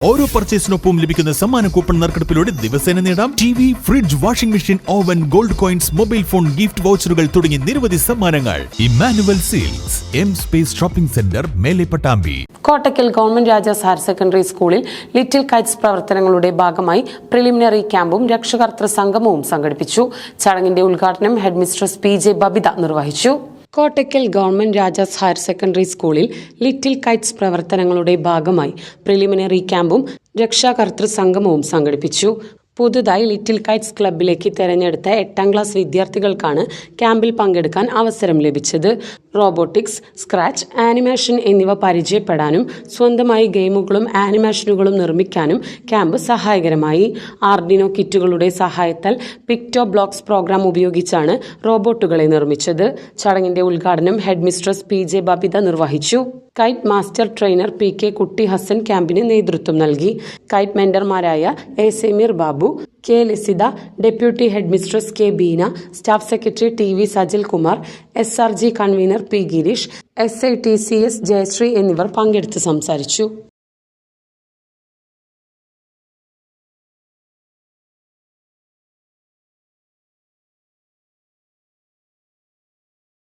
ഓരോ പർച്ചേസിനൊപ്പം ലഭിക്കുന്ന സമ്മാന കൂപ്പൺ നറുക്കെടുപ്പിലൂടെ ദിവസേന നേടാം TV, fridge, washing machine, oven, gold coins, mobile phone, gift വൗച്ചറുകൾ തുടങ്ങി നിരവധി സമ്മാനങ്ങൾ. ഇമ്മാനുവൽ സീൽസ്, എം സ്പേസ് ഷോപ്പിംഗ് സെന്റർ, മേലെ Pattambi. Kottakkal government Rajas higher secondary സ്കൂളിൽ ലിറ്റിൽ കൈറ്റ്സ് പ്രവർത്തനങ്ങളുടെ ഭാഗമായി പ്രിലിമിനറി ക്യാമ്പും രക്ഷകർതൃ സംഗമവും സംഘടിപ്പിച്ചു. ചടങ്ങിന്റെ ഉദ്ഘാടനം ഹെഡ് മിസ്ട്രസ് PJ ബബിത നിർവഹിച്ചു. Kottakkal government Rajas higher secondary സ്കൂളിൽ ലിറ്റിൽ കൈറ്റ്സ് പ്രവർത്തനങ്ങളുടെ ഭാഗമായി പ്രിലിമിനറി ക്യാമ്പും രക്ഷാകർതൃ സംഗമവും സംഘടിപ്പിച്ചു. പുതുതായി ലിറ്റിൽ കൈറ്റ്സ് ക്ലബിലേക്ക് തെരഞ്ഞെടുത്ത 8ാം ക്ലാസ് വിദ്യാർത്ഥികൾക്കാണ് ക്യാമ്പിൽ പങ്കെടുക്കാൻ അവസരം ലഭിച്ചത്. റോബോട്ടിക്സ്, സ്ക്രാച്ച്, ആനിമേഷൻ എന്നിവ പരിചയപ്പെടാനും സ്വന്തമായി ഗെയിമുകളും ആനിമേഷനുകളും നിർമ്മിക്കാനും ക്യാമ്പ് സഹായകരമായി. ആർഡിനോ കിറ്റുകളുടെ സഹായത്താൽ പിക്ടോ ബ്ലോക്സ് പ്രോഗ്രാം ഉപയോഗിച്ചാണ് റോബോട്ടുകളെ നിർമ്മിച്ചത്. ചടങ്ങിന്റെ ഉദ്ഘാടനം ഹെഡ് മിസ്ട്രസ് PJ ബബിത നിർവഹിച്ചു. കൈറ്റ് മാസ്റ്റർ ട്രെയിനർ PK കുട്ടി ഹസൻ ക്യാമ്പിന് നേതൃത്വം നൽകി. കൈറ്റ് മെന്റർമാരായ A Sameer Babu, K Lasitha, deputy head mistress K Beena, staff secretary TV Sajil Kumar, SRG convener P Girish, SITCS Jayasree എന്നിവർ പങ്കെടുത്ത് സംസാരിച്ചു.